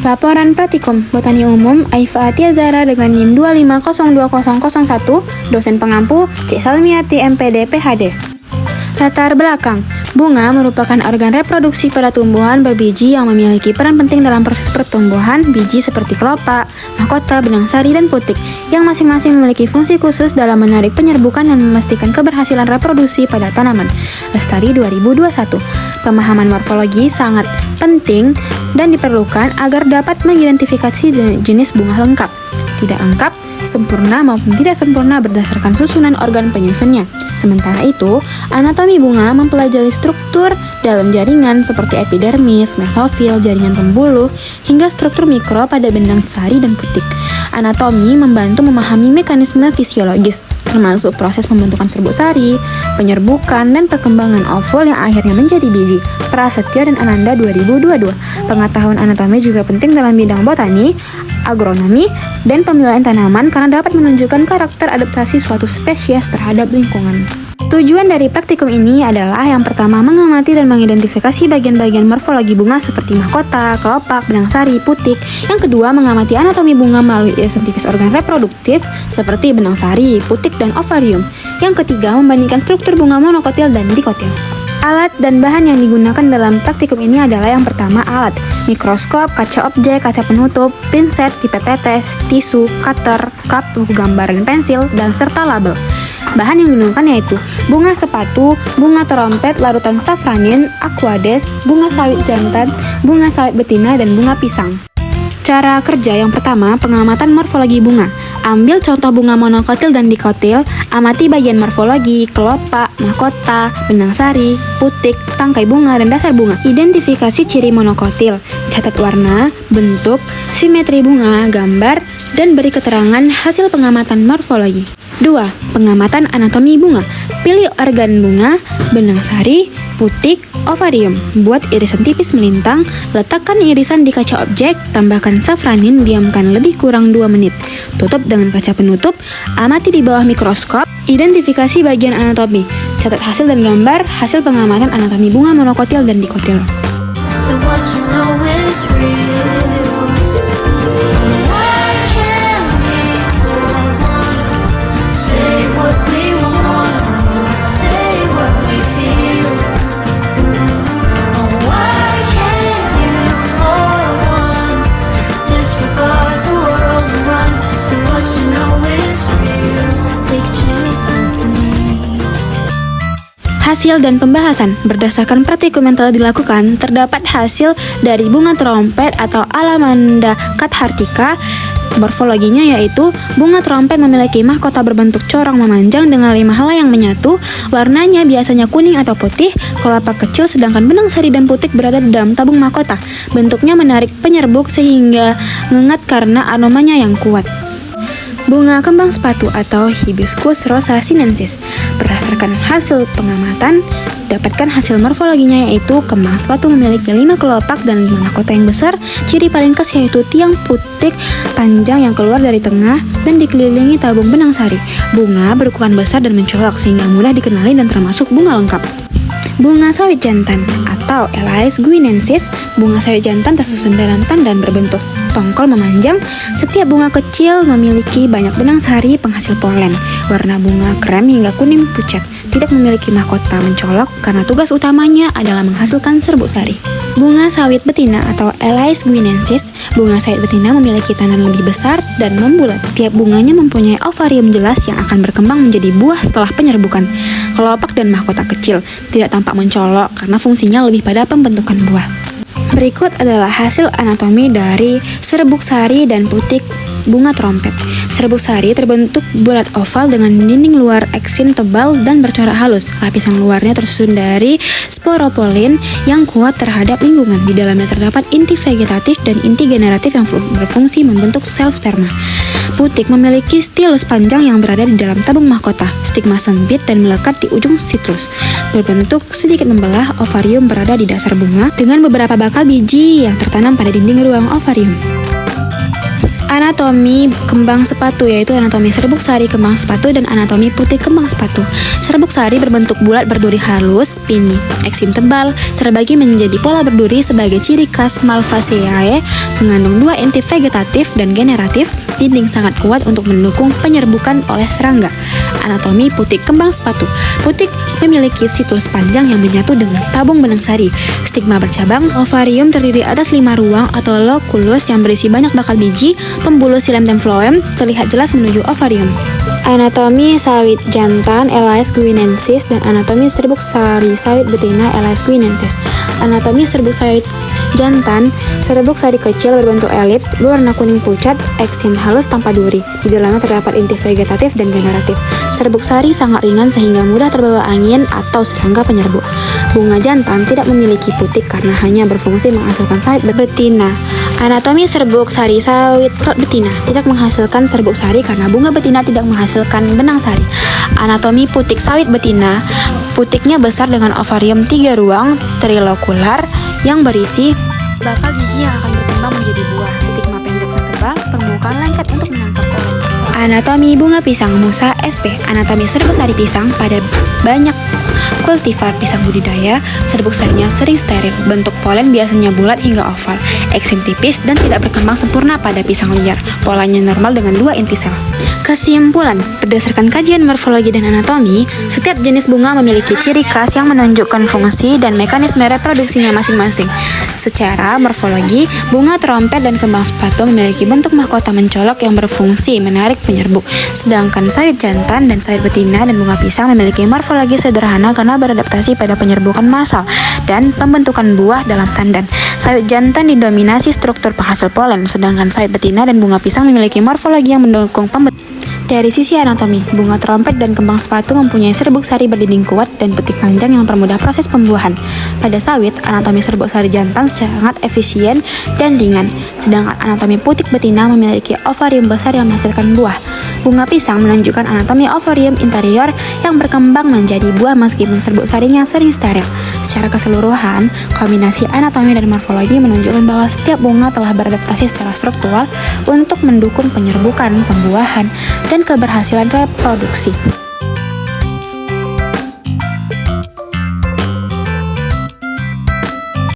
Laporan Praktikum Botani Umum Aifa Atia Zahra dengan NIM 2502001, dosen pengampu C. Salmiati MPD PhD. Latar belakang, bunga merupakan organ reproduksi pada tumbuhan berbiji yang memiliki peran penting dalam proses pertumbuhan biji seperti kelopak, mahkota, benang sari, dan putik, yang masing-masing memiliki fungsi khusus dalam menarik penyerbukan dan memastikan keberhasilan reproduksi pada tanaman. Lestari 2021. Pemahaman morfologi sangat penting dan diperlukan agar dapat mengidentifikasi jenis bunga lengkap, tidak lengkap, sempurna maupun tidak sempurna berdasarkan susunan organ penyusunnya. Sementara itu, anatomi bunga mempelajari struktur dalam jaringan seperti epidermis, mesofil, jaringan pembuluh, hingga struktur mikro pada benang sari dan putik. Anatomi membantu memahami mekanisme fisiologis, termasuk proses pembentukan serbuk sari, penyerbukan, dan perkembangan ovul yang akhirnya menjadi biji. Prasetyo dan Ananda 2022. Pengetahuan anatomi juga penting dalam bidang botani, agronomi, dan pemilihan tanaman karena dapat menunjukkan karakter adaptasi suatu spesies terhadap lingkungan. Tujuan dari praktikum ini adalah yang pertama mengamati dan mengidentifikasi bagian-bagian morfologi bunga seperti mahkota, kelopak, benang sari, putik. Yang kedua mengamati anatomi bunga melalui irisan tipis organ reproduktif seperti benang sari, putik, dan ovarium. Yang ketiga membandingkan struktur bunga monokotil dan dikotil. Alat dan bahan yang digunakan dalam praktikum ini adalah yang pertama alat, mikroskop, kaca objek, kaca penutup, pinset, pipet tetes, tisu, cutter, cup, buku gambar dan pensil, dan serta label. Bahan yang digunakan yaitu bunga sepatu, bunga trompet, larutan safranin, aquades, bunga sawit jantan, bunga sawit betina, dan bunga pisang. Cara kerja yang pertama, pengamatan morfologi bunga. Ambil contoh bunga monokotil dan dikotil, amati bagian morfologi, kelopak, mahkota, benang sari, putik, tangkai bunga, dan dasar bunga. Identifikasi ciri monokotil, catat warna, bentuk, simetri bunga, gambar, dan beri keterangan hasil pengamatan morfologi. 2. Pengamatan anatomi bunga. Pilih organ bunga, benang sari, putik, ovarium. Buat irisan tipis melintang, letakkan irisan di kaca objek, tambahkan safranin, diamkan lebih kurang 2 menit. Tutup dengan kaca penutup, amati di bawah mikroskop, identifikasi bagian anatomi. Catat hasil dan gambar hasil pengamatan anatomi bunga monokotil dan dikotil. So what you know is real. Hasil dan pembahasan. Berdasarkan praktikum yang telah dilakukan, terdapat hasil dari bunga trompet atau Alamanda cathartica. Morfologinya yaitu bunga trompet memiliki mahkota berbentuk corong memanjang dengan 5 helai yang menyatu. Warnanya biasanya kuning atau putih, kelopak kecil, sedangkan benang sari dan putik berada di dalam tabung mahkota. Bentuknya menarik penyerbuk sehingga ngengat karena aromanya yang kuat. Bunga kembang sepatu atau Hibiscus rosa sinensis. Berdasarkan hasil pengamatan, dapatkan hasil morfologinya yaitu kembang sepatu memiliki 5 kelopak dan 5 mahkota yang besar. Ciri paling khas yaitu tiang putik panjang yang keluar dari tengah dan dikelilingi tabung benang sari. Bunga berukuran besar dan mencolok sehingga mudah dikenali dan termasuk bunga lengkap. Bunga sawit jantan atau Elais guinensis. Bunga sawit jantan tersusun dalam tang dan berbentuk tongkol memanjang. Setiap bunga kecil memiliki banyak benang sari penghasil polen. Warna bunga krem hingga kuning pucat. Tidak memiliki mahkota mencolok karena tugas utamanya adalah menghasilkan serbuk sari. Bunga sawit betina atau Elais guinensis. Bunga sawit betina memiliki tandan lebih besar dan membulat. Tiap bunganya mempunyai ovarium jelas yang akan berkembang menjadi buah setelah penyerbukan. Kelopak dan mahkota kecil, tidak tampak mencolok karena fungsinya lebih pada pembentukan buah. Berikut adalah hasil anatomi dari serbuk sari dan putik bunga trompet. Serbuk sari terbentuk bulat oval dengan dinding luar eksin tebal dan bercorak halus. Lapisan luarnya tersusun dari sporopolin yang kuat terhadap lingkungan. Di dalamnya terdapat inti vegetatif dan inti generatif yang berfungsi membentuk sel sperma. Putik memiliki stilus panjang yang berada di dalam tabung mahkota. Stigma sempit dan melekat di ujung sitrus. Berbentuk sedikit membelah, ovarium berada di dasar bunga dengan beberapa bakal biji yang tertanam pada dinding ruang ovarium. Anatomi kembang sepatu, yaitu anatomi serbuk sari kembang sepatu dan anatomi putih kembang sepatu. Serbuk sari berbentuk bulat berduri halus, pini, eksim tebal, terbagi menjadi pola berduri sebagai ciri khas Malvaceae, mengandung dua inti vegetatif dan generatif, dinding sangat kuat untuk mendukung penyerbukan oleh serangga. Anatomi putik kembang sepatu. Putik memiliki siklus panjang yang menyatu dengan tabung benang sari. Stigma bercabang. Ovarium terdiri atas 5 ruang atau loculus yang berisi banyak bakal biji. Pembuluh xilem dan phloem terlihat jelas menuju ovarium. Anatomi sawit jantan Elais guinensis dan anatomi serbuk sari sawit betina Elais guinensis. Anatomi serbuk sawit jantan, serbuk sari kecil berbentuk elips, berwarna kuning pucat, eksin halus tanpa duri. Di dalamnya terdapat inti vegetatif dan generatif. Serbuk sari sangat ringan sehingga mudah terbawa angin atau serangga penyerbuk. Bunga jantan tidak memiliki putik karena hanya berfungsi menghasilkan sawit betina. Anatomi serbuk sari sawit betina tidak menghasilkan serbuk sari karena bunga betina tidak menghasilkan benang sari. Anatomi putik sawit betina, putiknya besar dengan ovarium 3 ruang trilokular yang berisi bakal biji yang akan berkembang menjadi buah. Stigma pendek dan tebal, permukaan lengket untuk menangkap polen. Anatomi bunga pisang Musa sp. Anatomi serbuk sari pisang pada banyak kultivar pisang budidaya, serbuk sarinya sering steril. Bentuk polen biasanya bulat hingga oval, eksim tipis dan tidak berkembang sempurna pada pisang liar. Polanya normal dengan 2 inti sel. Kesimpulan, berdasarkan kajian morfologi dan anatomi, setiap jenis bunga memiliki ciri khas yang menunjukkan fungsi dan mekanisme reproduksinya masing-masing. Secara morfologi, bunga trompet dan kembang sepatu memiliki bentuk mahkota mencolok yang berfungsi menarik penyerbuk, sedangkan sawit jantan dan sawit betina dan bunga pisang memiliki morfologi sederhana karena beradaptasi pada penyerbukan massal dan pembentukan buah dalam tandan. Sawit jantan didominasi struktur penghasil polen, sedangkan sawit betina dan bunga pisang memiliki morfologi yang mendukung pembentukan. Dari sisi anatomi, bunga trompet dan kembang sepatu mempunyai serbuk sari berdinding kuat dan putik panjang yang mempermudah proses pembuahan. Pada sawit, anatomi serbuk sari jantan sangat efisien dan ringan, sedangkan anatomi putik betina memiliki ovarium besar yang menghasilkan buah. Bunga pisang menunjukkan anatomi ovarium interior yang berkembang menjadi buah meskipun serbuk sarinya sering steril. Secara keseluruhan, kombinasi anatomi dan morfologi menunjukkan bahwa setiap bunga telah beradaptasi secara struktural untuk mendukung penyerbukan, pembuahan, dan keberhasilan reproduksi.